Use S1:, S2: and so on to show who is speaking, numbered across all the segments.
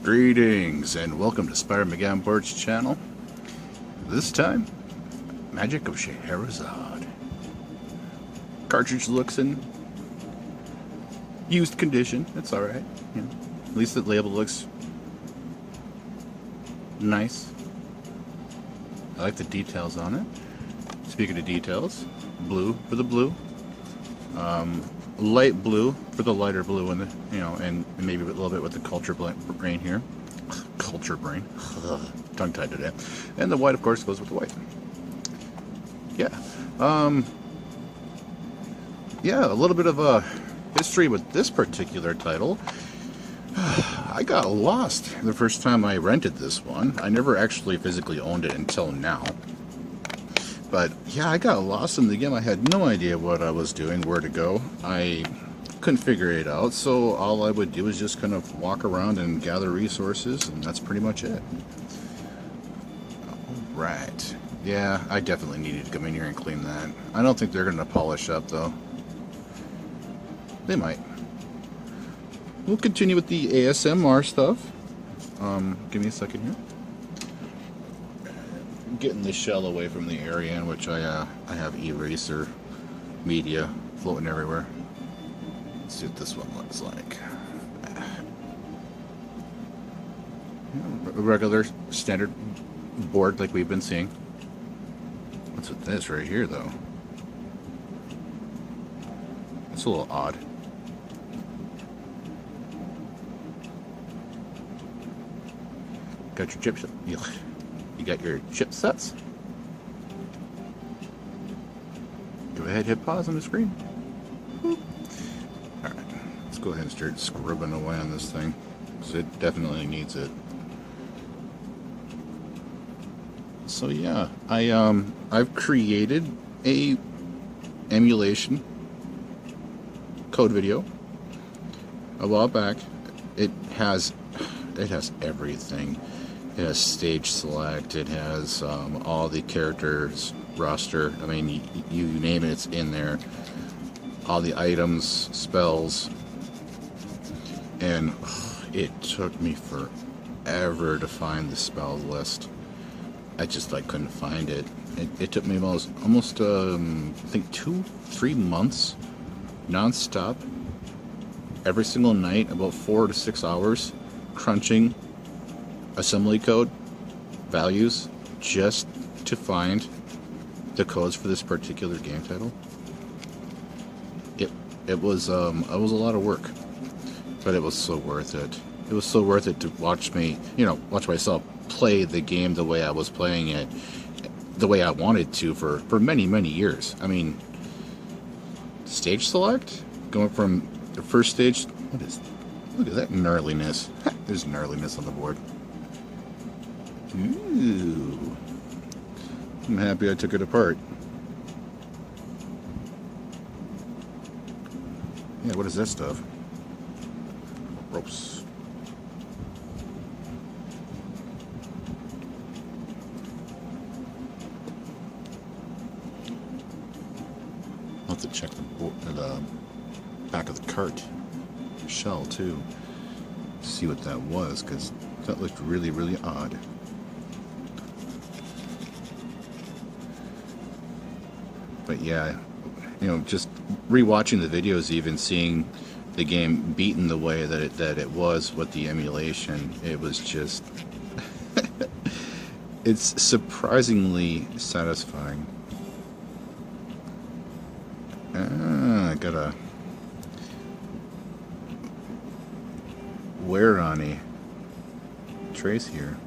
S1: Greetings and welcome to Spider McGann Board's channel. This time, Magic of Scheherazade. Cartridge looks in used condition. It's alright. You know, at least the label looks nice. I like the details on it. Speaking of details, blue for the blue. Light blue for the lighter blue, and and maybe a little bit with the culture brain here. Culture brain, tongue tied today. And the white, of course, goes with the white. Yeah, a little bit of a history with this particular title. I got lost the first time I rented this one. I never actually physically owned it until now. But yeah, I got lost in the game. I had no idea what I was doing, where to go. I couldn't figure it out, so all I would do is just kind of walk around and gather resources, and that's pretty much it. Alright. Yeah, I definitely needed to come in here and clean that. I don't think they're going to polish up, though. They might. We'll continue with the ASMR stuff. Give me a second here. Getting the shell away from the area in which I have eraser media floating everywhere. Let's see what this one looks like. A regular standard board like we've been seeing. What's with this right here, though? It's a little odd. Got your chips. You got your chipsets. Go ahead, hit pause on the screen. Alright, let's go ahead and start scrubbing away on this thing, because it definitely needs it. So yeah, I've created a emulation code video a while back. It has everything. It has stage select, it has all the characters roster. I mean, you name it, it's in there. All the items, spells, and it took me forever to find the spell list. I just couldn't find it. It took me almost I think 2-3 months non-stop every single night, about 4 to 6 hours, crunching assembly code values just to find the codes for this particular game title. It was a lot of work, but it was so worth it. It was so worth it to watch myself play the game the way I was playing it, the way I wanted to for many years. I mean, stage select, going from the first stage. Look at that gnarliness. There's gnarliness on the board. Ooh. I'm happy I took it apart. Yeah, what is this stuff? Ropes. I'll have to check the back of the cart shell too. See what that was, because that looked really odd. But yeah, just rewatching the videos, even seeing the game beaten the way that it was with the emulation, it was just it's surprisingly satisfying. I got a wear on a trace here.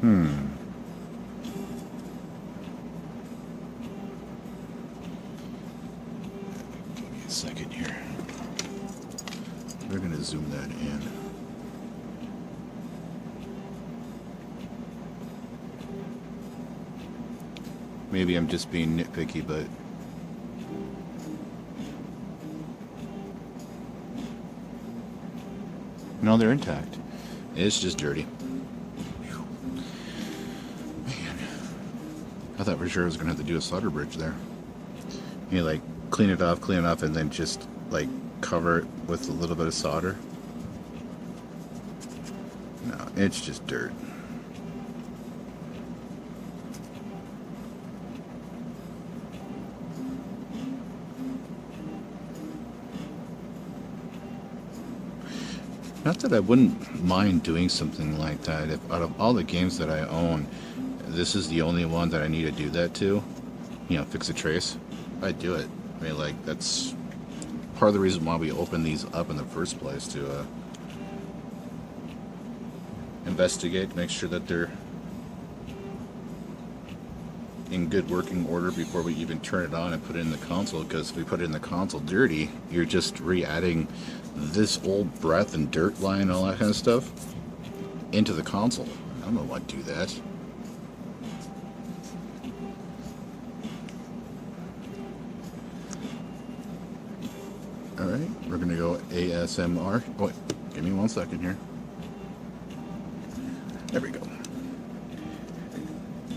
S1: Give me a second here. We're going to zoom that in. Maybe I'm just being nitpicky, but no, they're intact. It's just dirty. Man, I thought for sure I was going to have to do a solder bridge there. Maybe clean it off, and then just like cover it with a little bit of solder. No, it's just dirt. Not that I wouldn't mind doing something like that. If out of all the games that I own, this is the only one that I need to do that to, you know, fix a trace, I'd do it. I mean, like, that's part of the reason why we opened these up in the first place, to investigate, make sure that they're in good working order before we even turn it on and put it in the console. Because if we put it in the console dirty, you're just re-adding this old breath and dirt line and all that kind of stuff into the console. I don't know why to do that. Alright, we're going to go ASMR. Oh, wait, give me 1 second here. There we go.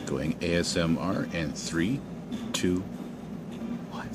S1: Going ASMR in 3, 2, 1.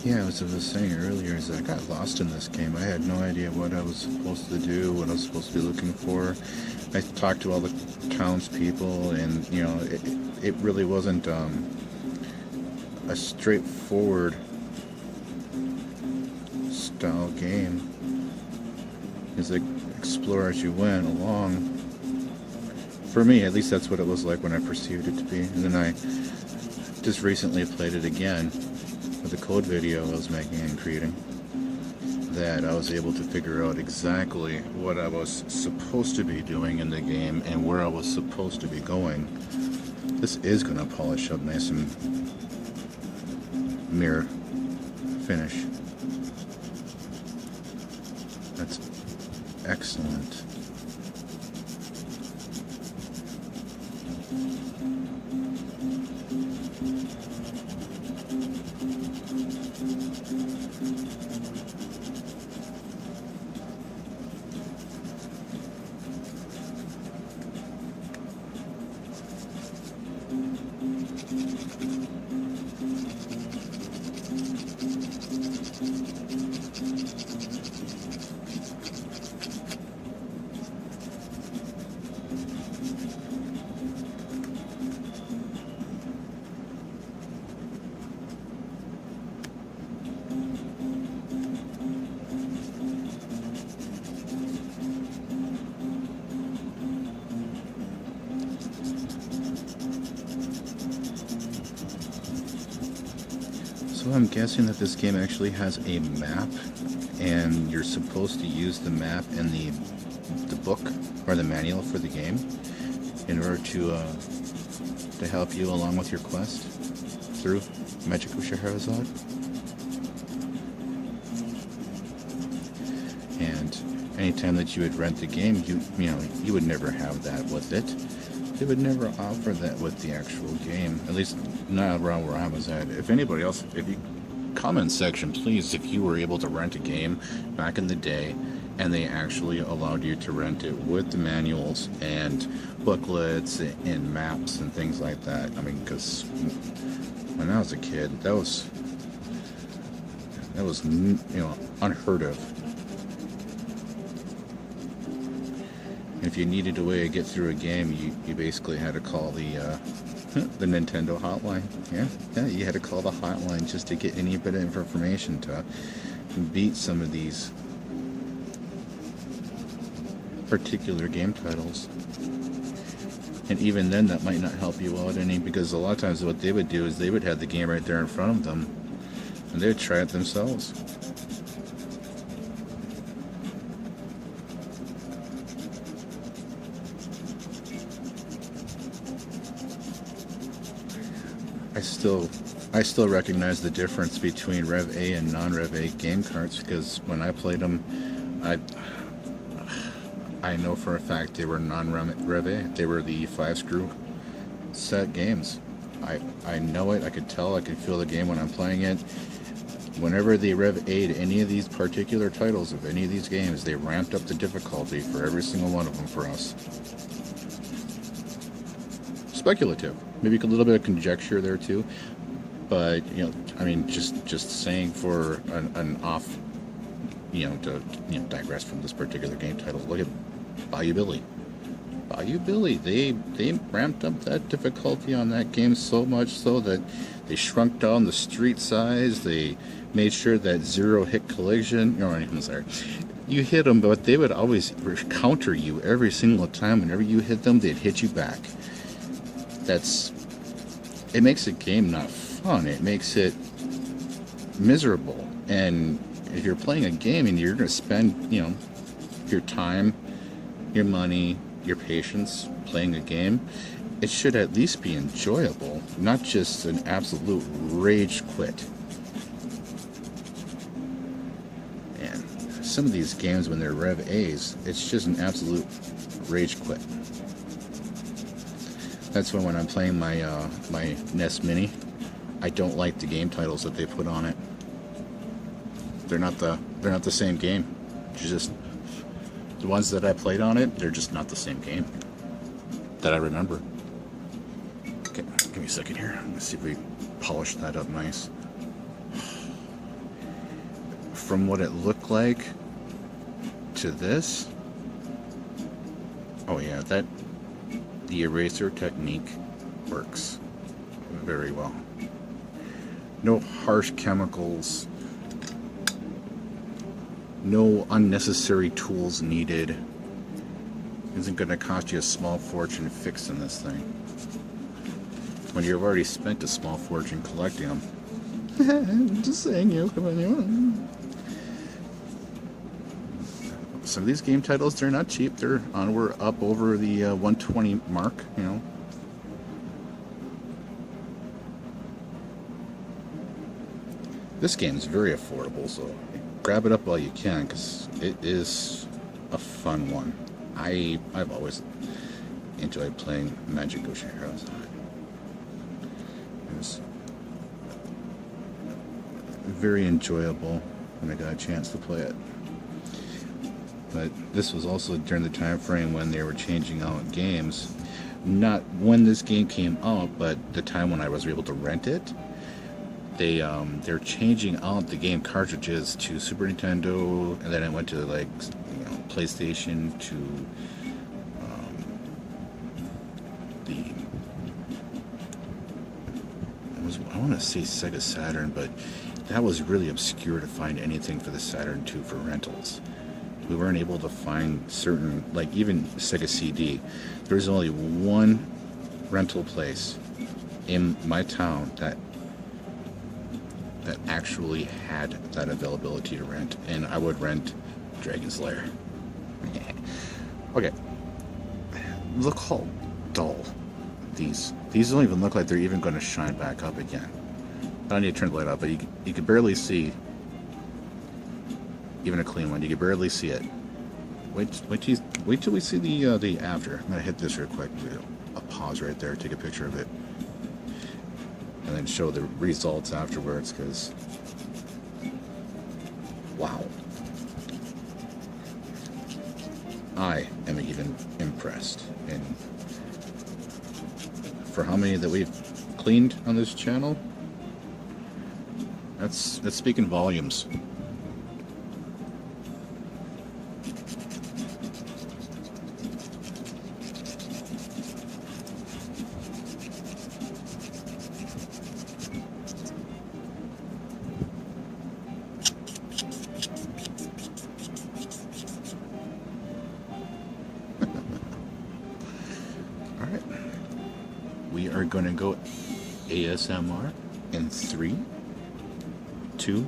S1: Yeah, as I was saying earlier, is I got lost in this game. I had no idea what I was supposed to do, what I was supposed to be looking for. I talked to all the townspeople, and it really wasn't a straightforward style game. It's like explore as you went along. For me, at least, that's what it was like when I perceived it to be. And then I just recently played it again with the code video I was making and creating, that I was able to figure out exactly what I was supposed to be doing in the game and where I was supposed to be going. This is going to polish up nice and mirror finish. That's excellent. So I'm guessing that this game actually has a map, and you're supposed to use the map and the book or the manual for the game in order to help you along with your quest through Magic of Scheherazade. And anytime that you would rent the game, you would never have that with it. They would never offer that with the actual game, at least not around where I was at. If anybody else, if you comment section, please, if you were able to rent a game back in the day and they actually allowed you to rent it with the manuals and booklets and maps and things like that. I mean, because when I was a kid, that was unheard of. If you needed a way to get through a game, you basically had to call the Nintendo hotline. Yeah, you had to call the hotline just to get any bit of information to beat some of these particular game titles. And even then, that might not help you out any, because a lot of times what they would do is they would have the game right there in front of them, and they would try it themselves. I still recognize the difference between Rev A and non-Rev A game carts, because when I played them, I know for a fact they were non-Rev A. They were the 5-screw set games. I know it. I could tell. I could feel the game when I'm playing it. Whenever they Rev A'd any of these particular titles of any of these games, they ramped up the difficulty for every single one of them for us. Speculative, maybe a little bit of conjecture there too, but I mean, just saying for an off, to digress from this particular game title. Look at Bayou Billy. They ramped up that difficulty on that game so much so that they shrunk down the street size. They made sure that 0 hit collision. I'm sorry. You hit them, but they would always counter you every single time. Whenever you hit them, they'd hit you back. It makes the game not fun. It makes it miserable. And if you're playing a game and you're going to spend, your time, your money, your patience playing a game, it should at least be enjoyable, not just an absolute rage quit. And some of these games, when they're Rev A's, it's just an absolute rage quit. That's when I'm playing my my NES Mini, I don't like the game titles that they put on it. They're not the same game. It's just the ones that I played on it. They're just not the same game that I remember. Okay, give me a second here. Let's see if we polish that up nice. from what it looked like to this, oh yeah, the eraser technique works very well. No harsh chemicals, no unnecessary tools needed. Isn't going to cost you a small fortune fixing this thing when you've already spent a small fortune collecting them. I'm just saying, you come on. Some of these game titles, they're not cheap. They're onward up over the 120 mark, you know. This game is very affordable, so grab it up while you can, because it is a fun one. I've always enjoyed playing Magic of Scheherazade. It was very enjoyable when I got a chance to play it. But this was also during the time frame when they were changing out games. Not when this game came out, but the time when I was able to rent it. They're changing out the game cartridges to Super Nintendo, and then it went to, like, you know, PlayStation, to I want to say Sega Saturn, but that was really obscure to find anything for the Saturn II for rentals. We weren't able to find certain, like even Sega CD. There was only one rental place in my town that actually had that availability to rent, and I would rent Dragon's Lair. Okay, look how dull these don't even look like they're even going to shine back up again. I don't need to turn the light up, but you can barely see, even a clean one, you can barely see it. Wait till we see the after. I'm gonna hit this real quick. I'll pause right there, take a picture of it, and then show the results afterwards, because wow, I am even impressed. And for how many that we've cleaned on this channel, that's speaking volumes. We are going to go ASMR in 3, 2, 1.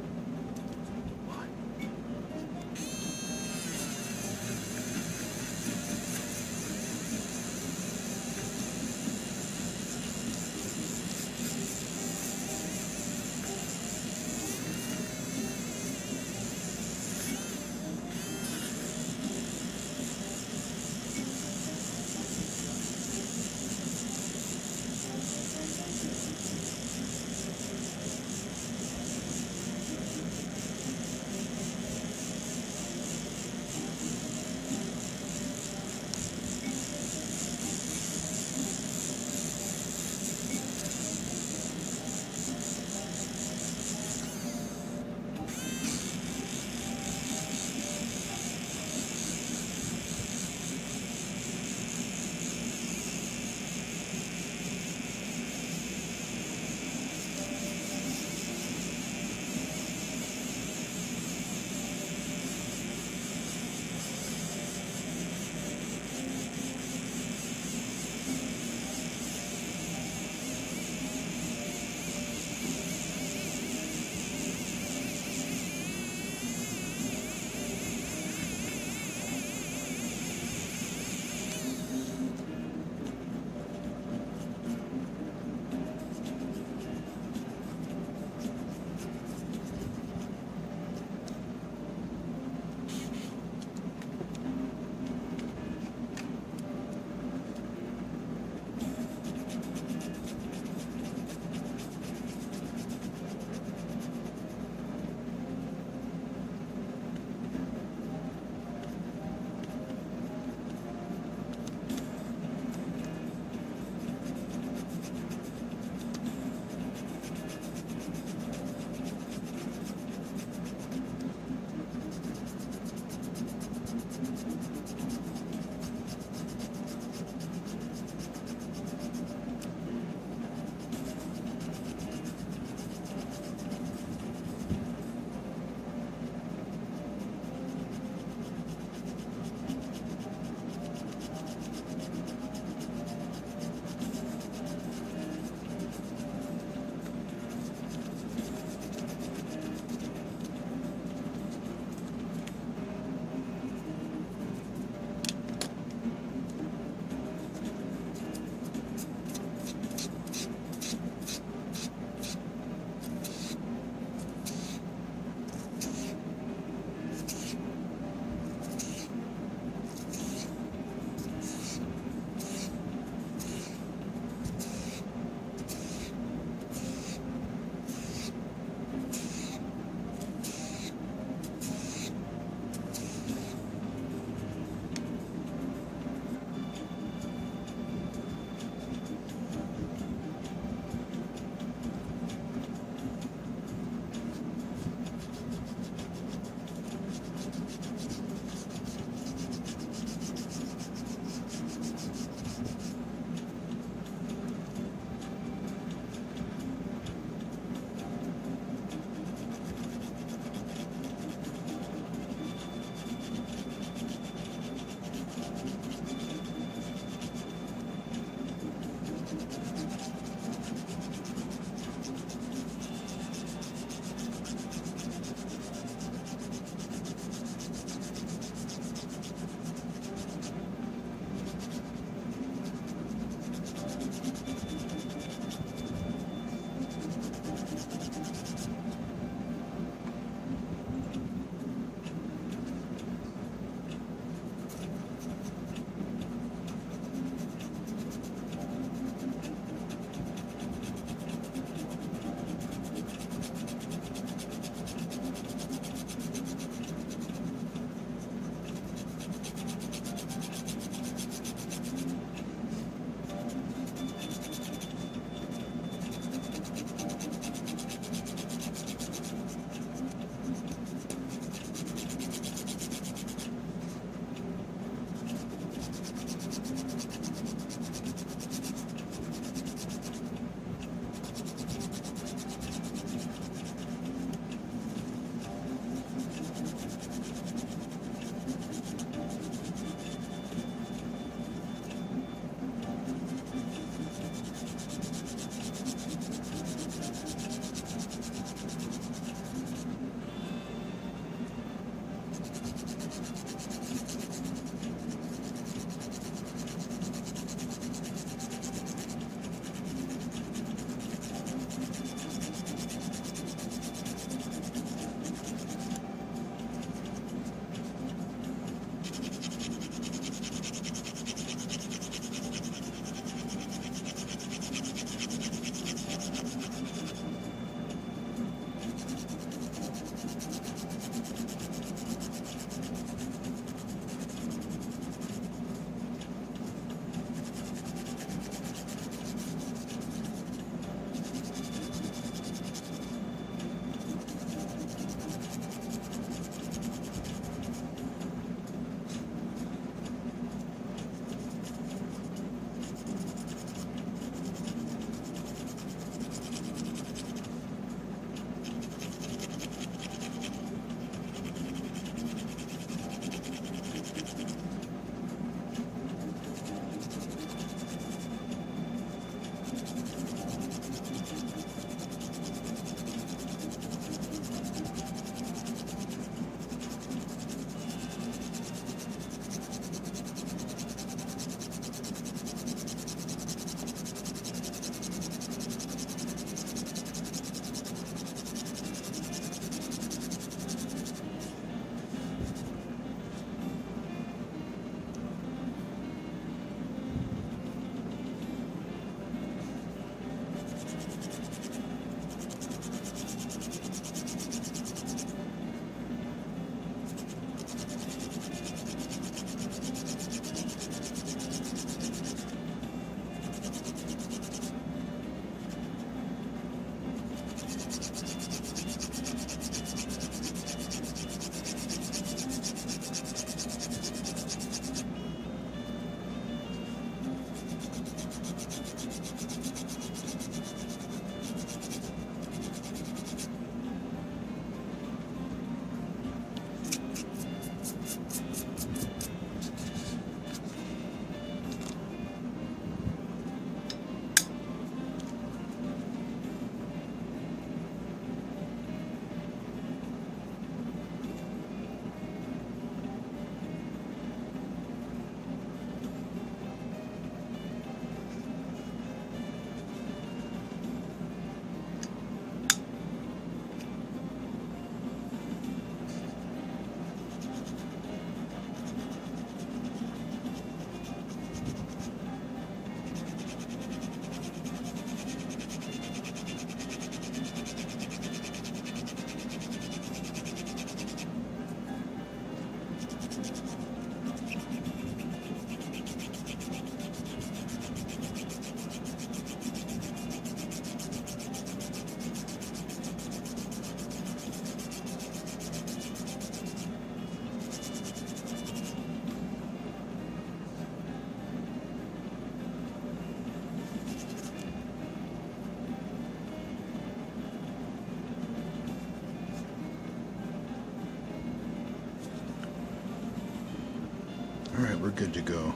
S1: Alright, we're good to go.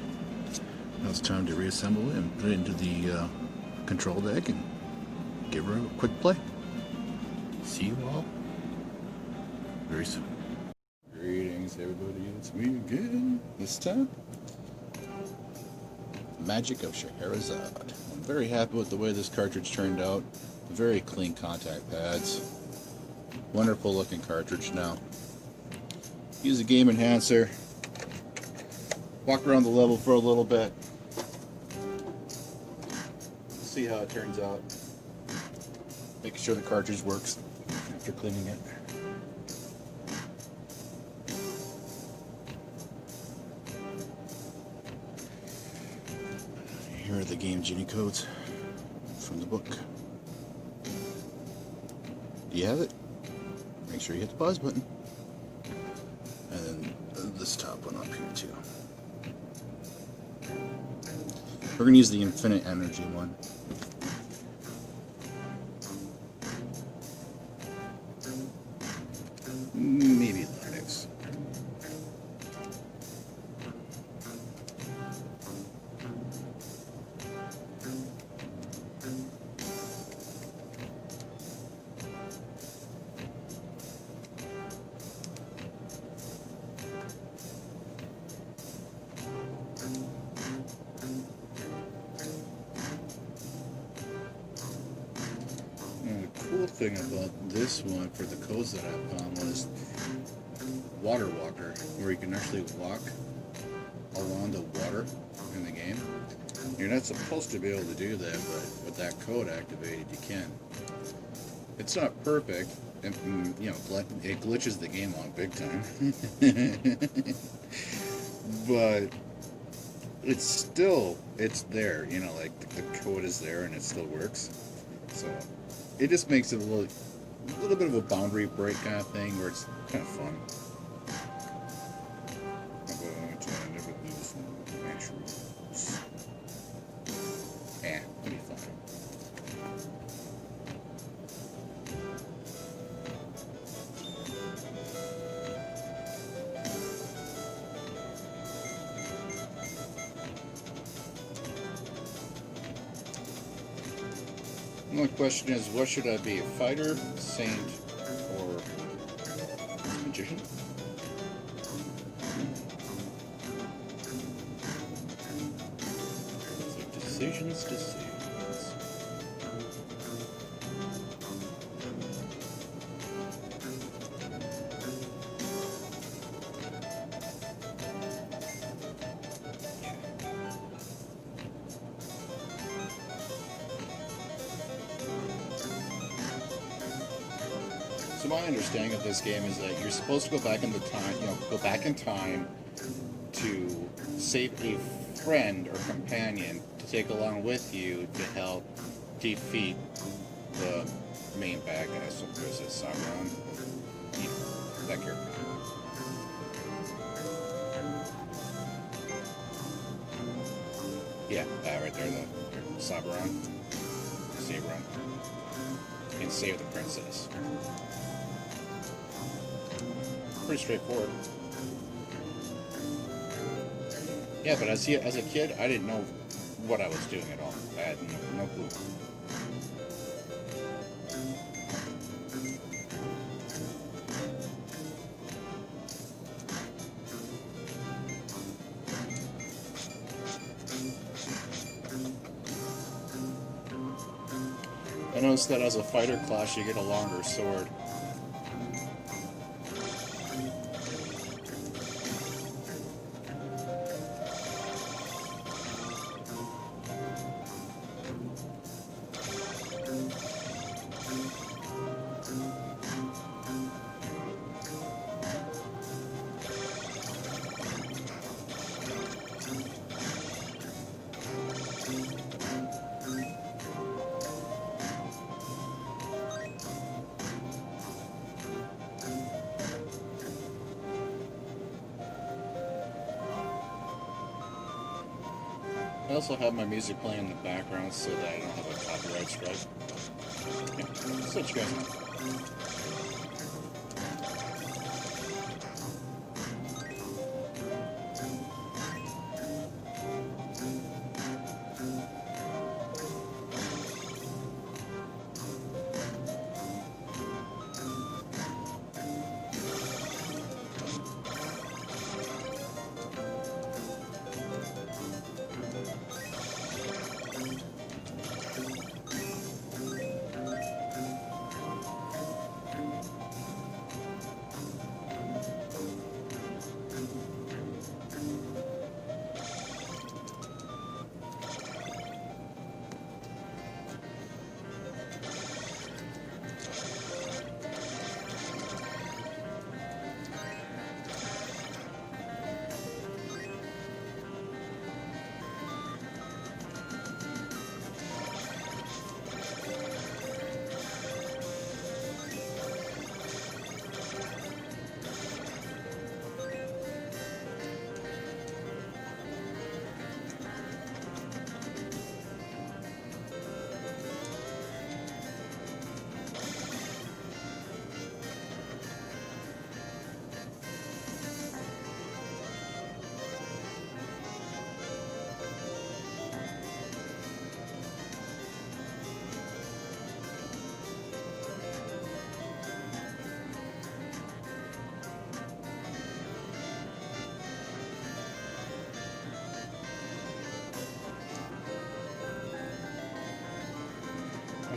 S1: Now it's time to reassemble it and put it into the control deck and give her a quick play. See you all very soon. Greetings, everybody. It's me again. This time, Magic of Scheherazade. I'm very happy with the way this cartridge turned out. Very clean contact pads. Wonderful looking cartridge now. Use a game enhancer. Walk around the level for a little bit. See how it turns out. Making sure the cartridge works after cleaning it. Here are the game Genie codes from the book. Do you have it? Make sure you hit the pause button. And then this top one up here too. We're going to use the infinite energy one. Maybe Linux. Cool thing about this one for the codes that I found was water walker, where you can actually walk along the water in the game. You're not supposed to be able to do that, but with that code activated, you can. It's not perfect, and you know, it glitches the game on big time. But it's there, you know, like the code is there and it still works. So it just makes it a little bit of a boundary break kind of thing where it's kind of fun. I'm going to never lose naturals. It'll be fun. The only question is, what should I be? A fighter, saint, or magician? So decisions. So my understanding of this game is that you're supposed to go back in time, to save a friend or companion to take along with you to help defeat the main bad guy. So there's this Sauron, that character. Yeah, right there, the Sauron, and save the princess. Pretty straightforward. Yeah, but as a kid, I didn't know what I was doing at all. I had no clue. I noticed that as a fighter class, you get a longer sword. I also have my music playing in the background so that I don't have a copyright strike. Yeah, just let you guys know.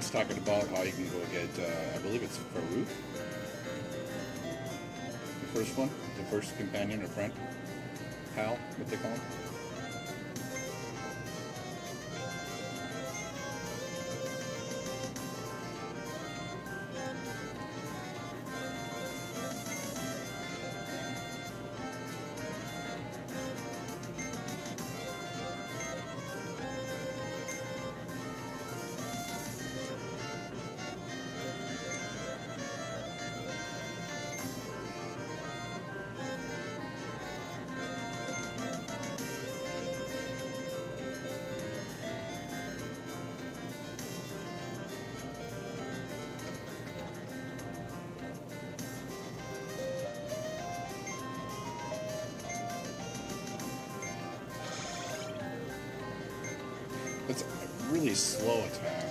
S1: was talking about how you can go get, I believe it's Farouk, the first one, the first companion or friend, pal, what they call him. It's a really slow attack.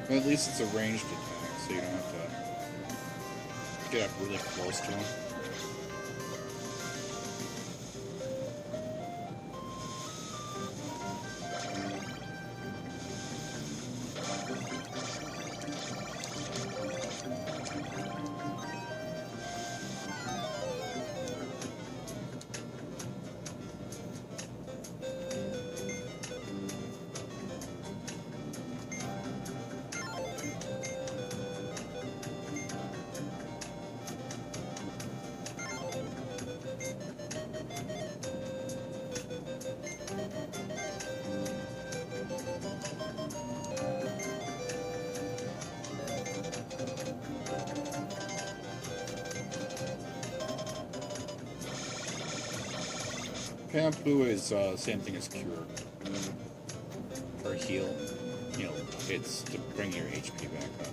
S1: But at least it's a ranged attack, so you don't have to get up really close to him. Camp Blue is same thing as Cure or Heal. You know, it's to bring your HP back up.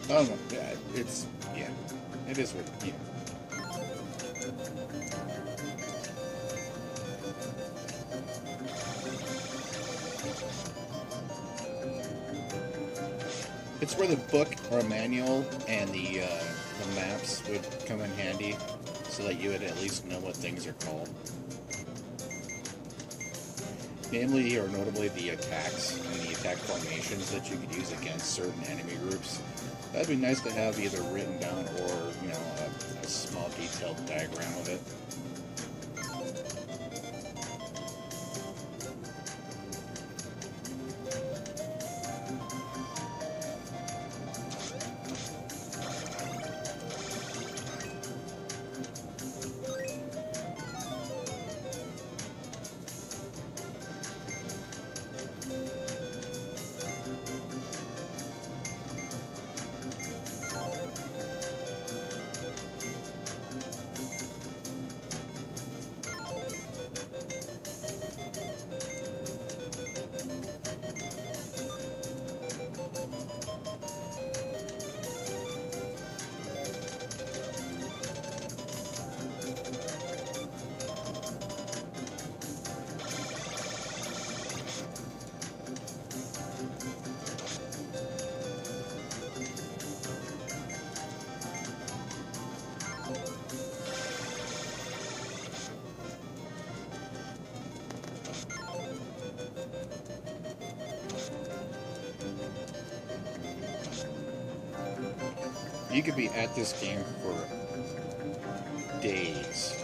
S1: I don't know. Yeah, it's it is what It's where the book or manual and the maps would come in handy, so that you would at least know what things are called. Namely, or notably, the attacks and the attack formations that you could use against certain enemy groups. That'd be nice to have either written down or, you know, a small detailed diagram of it. You could be at this game for days.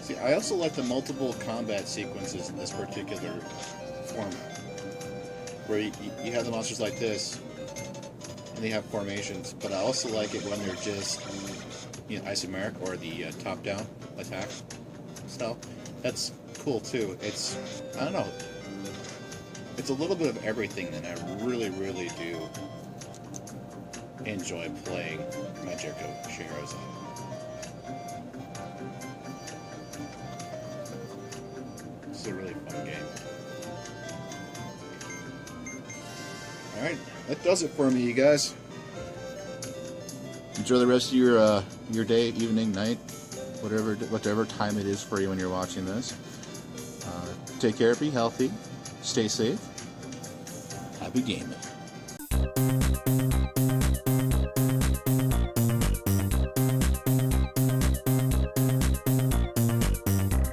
S1: See, I also like the multiple combat sequences in this particular format, where you have the monsters like this, and they have formations, but I also like it when they're just, you know, isometric or the top-down attack. style, that's cool too. It's, I don't know, it's a little bit of everything that I really, really do enjoy playing Magic of Scheherazade. It's a really fun game. Alright, that does it for me, you guys. Enjoy the rest of your day, evening, night, whatever time it is for you when you're watching this. Take care, be healthy, stay safe, happy gaming.